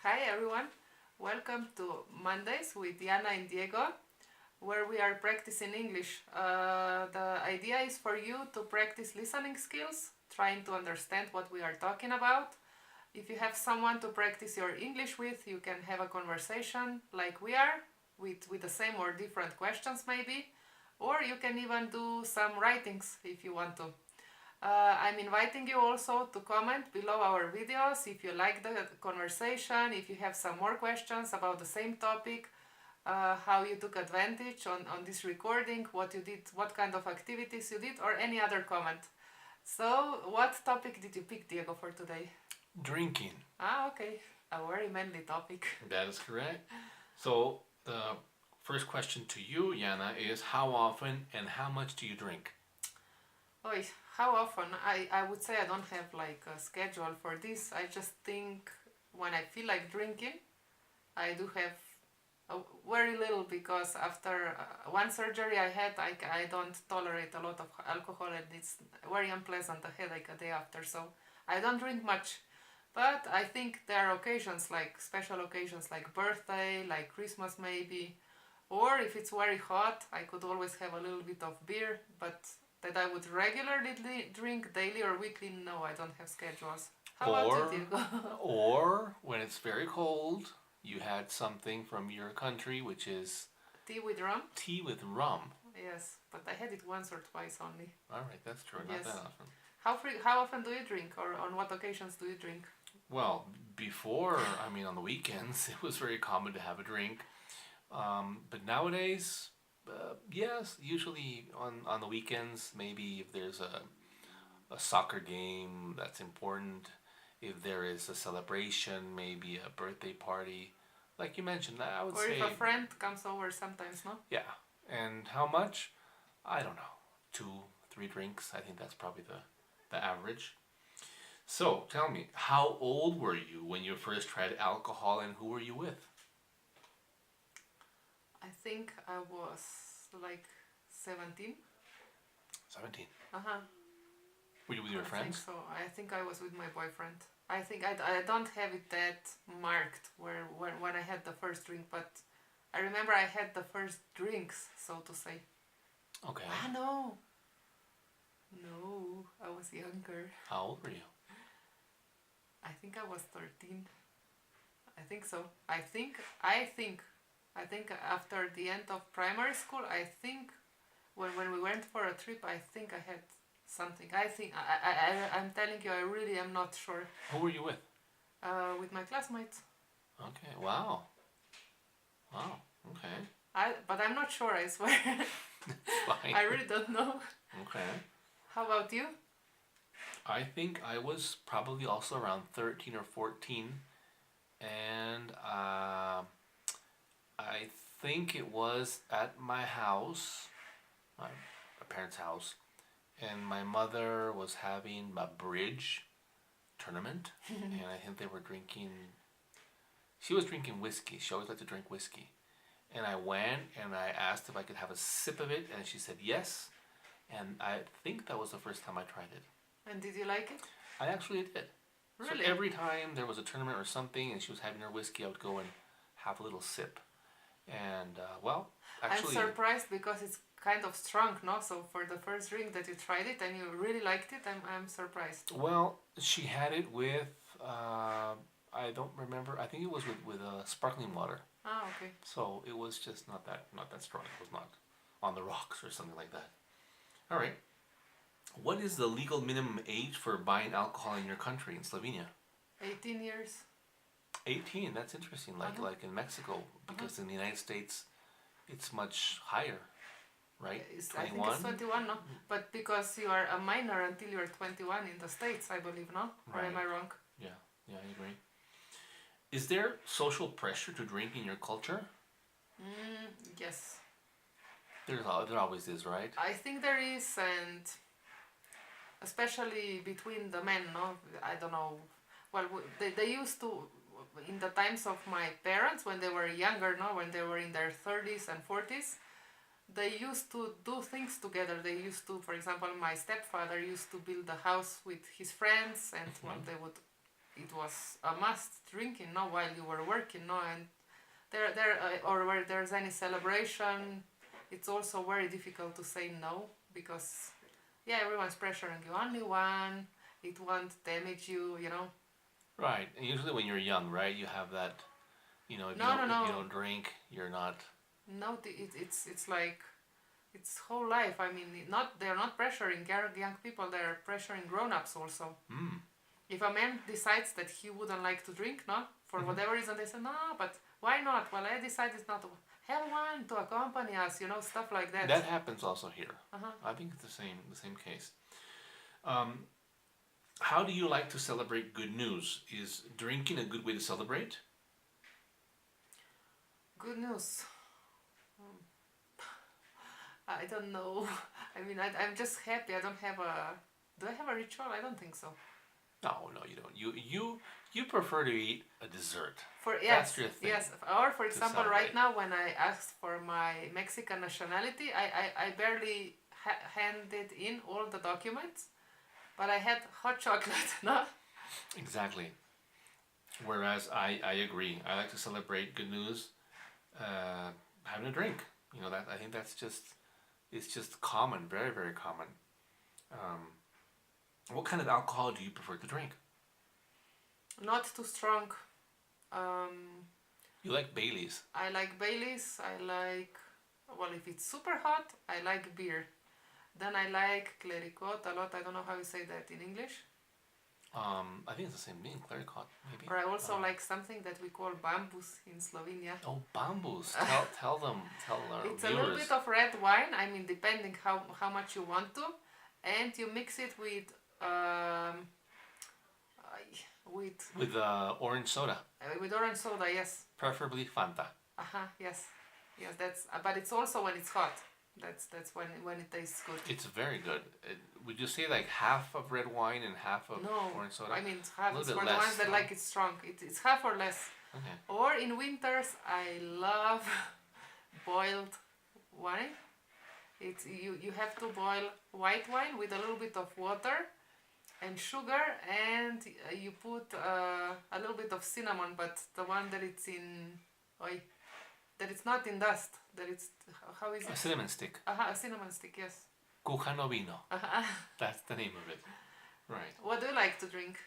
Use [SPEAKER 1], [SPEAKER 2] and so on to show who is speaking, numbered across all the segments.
[SPEAKER 1] Hi everyone, welcome to Mondays with Diana and Diego, where we are practicing English. The idea is for you to practice listening skills, trying to understand what we are talking about. If you have someone to practice your English with, you can have a conversation like we are, with the same or different questions maybe, or you can even do some writings if you want to. I'm inviting you also to comment below our videos if you like the conversation, if you have some more questions about the same topic, how you took advantage on this recording, what you did, what kind of activities you did, or any other comment. So, what topic did you pick, Diego, for today?
[SPEAKER 2] Drinking.
[SPEAKER 1] Okay. A very manly topic.
[SPEAKER 2] That is correct. So the first question to you, Yana, is how often and how much do you drink?
[SPEAKER 1] Oy, how often? I would say I don't have like a schedule for this. I just think when I feel like drinking, I do have very little because after one surgery I had, I don't tolerate a lot of alcohol and it's very unpleasant, a headache a day after. So I don't drink much. But I think there are occasions like special occasions like birthday, like Christmas maybe, or if it's very hot, I could always have a little bit of beer, but that I would regularly drink daily or weekly, no, I don't have schedules. How about you, Diego?
[SPEAKER 2] Or when it's very cold, you had something from your country, which is
[SPEAKER 1] Tea with rum?
[SPEAKER 2] tea with rum.
[SPEAKER 1] Yes, but I had it once or twice only.
[SPEAKER 2] All right, that's true.
[SPEAKER 1] Yes.
[SPEAKER 2] Not that often.
[SPEAKER 1] How often do you drink, or on what occasions do you drink?
[SPEAKER 2] Well, before, on the weekends, it was very common to have a drink. But nowadays, yes, usually on the weekends, maybe if there's a soccer game that's important, if there is a celebration, maybe a birthday party, like you mentioned, I would
[SPEAKER 1] Or
[SPEAKER 2] say.
[SPEAKER 1] if a friend comes over sometimes, no?
[SPEAKER 2] Yeah. And how much? I don't know. 2, 3 drinks. I think that's probably the average. So tell me, how old were you when you first tried alcohol and who were you with?
[SPEAKER 1] I think I was like 17.
[SPEAKER 2] 17.
[SPEAKER 1] Uh-huh.
[SPEAKER 2] Were you with your
[SPEAKER 1] I think
[SPEAKER 2] friends?
[SPEAKER 1] so. I think I was with my boyfriend. I think I don't have it that marked where when I had the first drink, but I remember I had the first drinks, so to say.
[SPEAKER 2] Okay.
[SPEAKER 1] No. No, I was younger.
[SPEAKER 2] How old were you?
[SPEAKER 1] I think I was 13. I think so. I think after the end of primary school, I think when we went for a trip, I think I had something. I'm telling you, I really am not sure.
[SPEAKER 2] Who were you with?
[SPEAKER 1] With my classmates.
[SPEAKER 2] Okay. Wow. Wow. Okay.
[SPEAKER 1] But I'm not sure, I swear.
[SPEAKER 2] Fine.
[SPEAKER 1] I really don't know.
[SPEAKER 2] Okay.
[SPEAKER 1] How about you?
[SPEAKER 2] I think I was probably also around 13 or 14, and I think it was at my house, my parents' house, and my mother was having a bridge tournament, and I think they were drinking. She was drinking whiskey. She always liked to drink whiskey, and I went and I asked if I could have a sip of it, and she said yes, and I think that was the first time I tried it.
[SPEAKER 1] And did you like it?
[SPEAKER 2] I actually did.
[SPEAKER 1] Really?
[SPEAKER 2] So every time there was a tournament or something, and she was having her whiskey, I would go and have a little sip. And actually,
[SPEAKER 1] I'm surprised because it's kind of strong, no? So for the first drink that you tried it and you really liked it, I'm surprised.
[SPEAKER 2] well, she had it with I don't remember. I think it was with sparkling water.
[SPEAKER 1] Okay.
[SPEAKER 2] So it was just not that strong. It was not on the rocks or something like that. All right. What is the legal minimum age for buying alcohol in your country in Slovenia?
[SPEAKER 1] 18 years.
[SPEAKER 2] 18. That's interesting. Like in Mexico, because in the United States, it's much higher, right?
[SPEAKER 1] I think it's 21, no? But because you are a minor until you're 21 in the States, I believe, no? Or am I wrong?
[SPEAKER 2] Yeah, I agree. Is there social pressure to drink in your culture?
[SPEAKER 1] Yes.
[SPEAKER 2] There always is, right?
[SPEAKER 1] I think there is, and especially between the men, no? I don't know. Well, they used to, in the times of my parents, when they were younger, no? When they were in their 30s and 40s, they used to do things together. They used to, for example, my stepfather used to build a house with his friends, and well, they would it was a must drinking, no, while you were working, no, and or where there's any celebration, it's also very difficult to say no because, yeah, everyone's pressuring you. Only one, it won't damage you, you know.
[SPEAKER 2] Right. And usually when you're young, right, you have that. You know,
[SPEAKER 1] No, no,
[SPEAKER 2] if you
[SPEAKER 1] no,
[SPEAKER 2] don't drink, you're not.
[SPEAKER 1] no. It's like it's whole life. I mean, not they're not pressuring young people. They're pressuring grown-ups also.
[SPEAKER 2] Mm.
[SPEAKER 1] If a man decides that he wouldn't like to drink, no, for
[SPEAKER 2] Mhm.
[SPEAKER 1] whatever reason, they say no, but why not? Well, I decided not to have one to accompany us, you know, stuff like that.
[SPEAKER 2] That happens also here.
[SPEAKER 1] Uh-huh.
[SPEAKER 2] I think it's the same case. Um, how do you like to celebrate good news? Is drinking a good way to celebrate?
[SPEAKER 1] Good news. I don't know. I mean, I'm just happy. I don't have a. Do I have a ritual? I don't think so.
[SPEAKER 2] No, no, you don't. You prefer to eat a dessert.
[SPEAKER 1] For
[SPEAKER 2] That's your thing.
[SPEAKER 1] yes. Or for example, right
[SPEAKER 2] celebrate.
[SPEAKER 1] now when I asked for my Mexican nationality, I barely handed in all the documents, but I had hot chocolate. No.
[SPEAKER 2] Exactly. Whereas I agree. I like to celebrate good news, having a drink. You know that I think that's just it's just common, very very common. Um, what kind of alcohol do you prefer to drink?
[SPEAKER 1] Not too strong. Um,
[SPEAKER 2] You like Bailey's.
[SPEAKER 1] I like Baileys. I like, well, if it's super hot, I like beer. Then I like Clericot a lot. I don't know how you say that in English.
[SPEAKER 2] I think it's the same thing, Clericot, maybe.
[SPEAKER 1] Or I also like something that we call bambus in Slovenia.
[SPEAKER 2] Oh, bambus. Tell our
[SPEAKER 1] It's a little
[SPEAKER 2] viewers.
[SPEAKER 1] bit of red wine. I mean, depending how much you want to, and you mix it with with
[SPEAKER 2] With orange soda,
[SPEAKER 1] with orange soda. Yes.
[SPEAKER 2] preferably Fanta.
[SPEAKER 1] Yes. Yes. That's. But it's also when it's hot. That's when it tastes good.
[SPEAKER 2] It's very good. Would you say like half of red wine and half of
[SPEAKER 1] No,
[SPEAKER 2] orange soda?
[SPEAKER 1] I mean half
[SPEAKER 2] A
[SPEAKER 1] is
[SPEAKER 2] little
[SPEAKER 1] for
[SPEAKER 2] bit
[SPEAKER 1] the ones
[SPEAKER 2] less,
[SPEAKER 1] that
[SPEAKER 2] no?
[SPEAKER 1] like it strong. It's half or less.
[SPEAKER 2] Okay.
[SPEAKER 1] Or in winters, I love boiled wine. It's you have to boil white wine with a little bit of water and sugar, and you put a little bit of cinnamon, but the one that it's in, oi, that it's not in dust. That it's how is
[SPEAKER 2] A
[SPEAKER 1] it?
[SPEAKER 2] cinnamon stick.
[SPEAKER 1] A cinnamon stick. Yes.
[SPEAKER 2] Cujano vino. That's the name of it. Right.
[SPEAKER 1] What do you like to drink?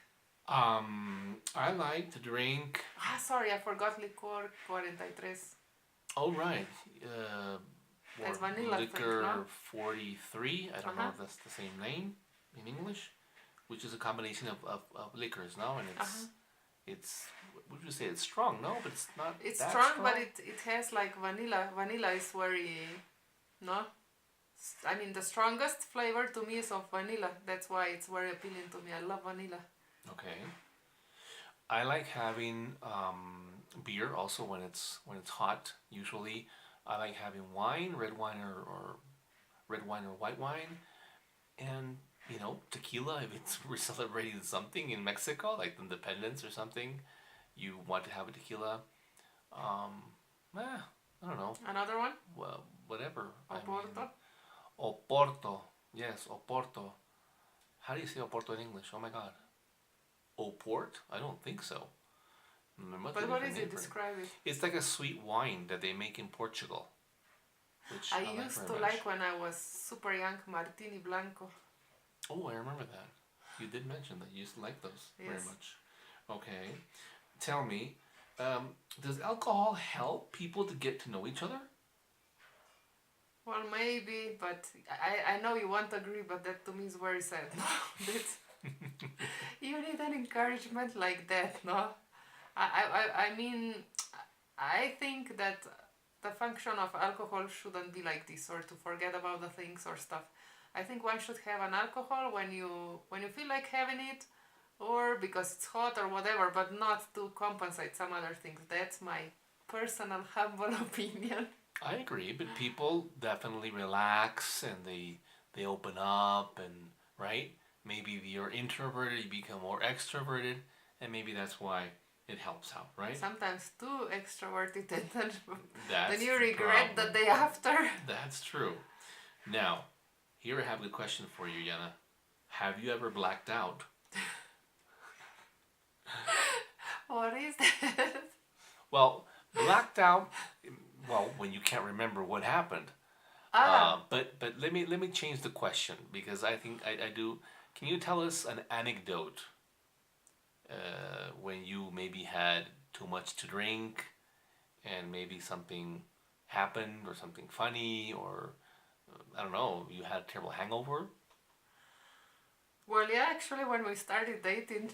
[SPEAKER 2] I like to drink.
[SPEAKER 1] Sorry, I forgot licor 43.
[SPEAKER 2] Oh right.
[SPEAKER 1] That's vanilla thing,
[SPEAKER 2] liquor
[SPEAKER 1] no?
[SPEAKER 2] 43. I don't know if that's the same name in English, which is a combination of liquors, no? And it's what would you say? It's strong, no? But it's not.
[SPEAKER 1] It's
[SPEAKER 2] that
[SPEAKER 1] strong, but it has like vanilla. Vanilla is very, no? I mean, the strongest flavor to me is of vanilla. That's why it's very appealing to me. I love vanilla.
[SPEAKER 2] Okay. I like having beer also when it's hot. Usually, I like having wine, red wine or red wine or white wine, and tequila. If it's we're celebrating something in Mexico, like independence or something, you want to have a tequila. I don't know.
[SPEAKER 1] Another one?
[SPEAKER 2] Well, whatever.
[SPEAKER 1] Oporto?
[SPEAKER 2] Oporto. Yes, Oporto. How do you say Oporto in English? Oh my God. Oport? I don't think so.
[SPEAKER 1] But what is it? Describe it.
[SPEAKER 2] It's like a sweet wine that they make in Portugal. Which
[SPEAKER 1] I
[SPEAKER 2] like
[SPEAKER 1] used
[SPEAKER 2] very
[SPEAKER 1] to
[SPEAKER 2] much.
[SPEAKER 1] like when I was super young Martini Blanco.
[SPEAKER 2] Oh, I remember that. You did mention that you used to like those very
[SPEAKER 1] Yes.
[SPEAKER 2] much. Okay. Tell me, does alcohol help people to get to know each other?
[SPEAKER 1] Well, maybe, but I know you won't agree, but that to me is very sad. That's, you need an encouragement like that, no? I mean, I think that the function of alcohol shouldn't be like this, or to forget about the things or stuff. I think one should have an alcohol when you feel like having it, or because it's hot or whatever, but not to compensate some other things. That's my personal humble opinion.
[SPEAKER 2] I agree, but people definitely relax and they open up and right. Maybe if you're introverted, you become more extroverted, and maybe that's why it helps out, right?
[SPEAKER 1] Sometimes too extroverted, and
[SPEAKER 2] That's
[SPEAKER 1] then you
[SPEAKER 2] the
[SPEAKER 1] regret the
[SPEAKER 2] problem.
[SPEAKER 1] day after.
[SPEAKER 2] That's true. Now, here I have a question for you, Yana. Have you ever blacked out?
[SPEAKER 1] What is that?
[SPEAKER 2] Well, blacked out. Well, when you can't remember what happened.
[SPEAKER 1] Ah,
[SPEAKER 2] But let me change the question because I think I do. Can you tell us an anecdote when you maybe had too much to drink and maybe something happened or something funny or I don't know, you had a terrible hangover?
[SPEAKER 1] well, yeah, actually, when we started dating,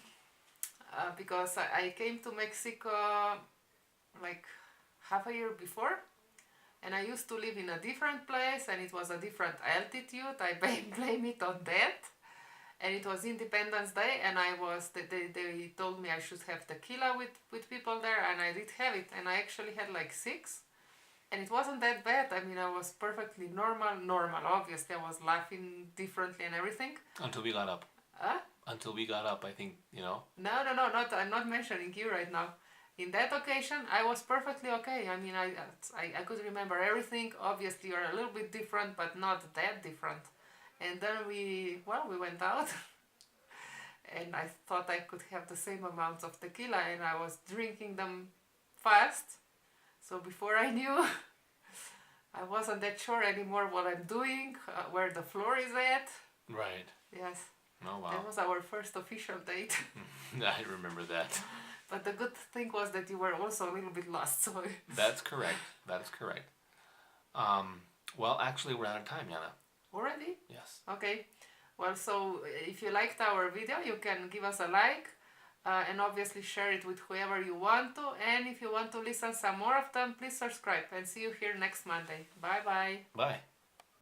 [SPEAKER 1] because I came to Mexico like half a year before, and I used to live in a different place, and it was a different altitude. I blame it on that. And it was Independence Day, and they told me I should have tequila with people there, and I did have it, and I actually had like six, and it wasn't that bad. I mean, I was perfectly normal. Obviously, I was laughing differently and everything.
[SPEAKER 2] Until we got up.
[SPEAKER 1] Huh?
[SPEAKER 2] Until we got up, I think, you know.
[SPEAKER 1] No, not. I'm not mentioning you right now. In that occasion, I was perfectly okay. I mean, I could remember everything. Obviously, you're a little bit different, but not that different. And then we went out, and I thought I could have the same amounts of tequila, and I was drinking them fast. So before I knew, I wasn't that sure anymore what I'm doing, where the floor is at.
[SPEAKER 2] Right.
[SPEAKER 1] Yes,
[SPEAKER 2] Oh wow.
[SPEAKER 1] that was our first official date.
[SPEAKER 2] I remember that.
[SPEAKER 1] But the good thing was that you were also a little bit lost. So
[SPEAKER 2] That's correct. That is correct. Well, actually, we're out of time, Yana.
[SPEAKER 1] already?
[SPEAKER 2] Yes.
[SPEAKER 1] Okay. Well, so if you liked our video, you can give us a like, and obviously share it with whoever you want to. And if you want to listen some more of them, please subscribe, and see you here next Monday. Bye bye.
[SPEAKER 2] Bye.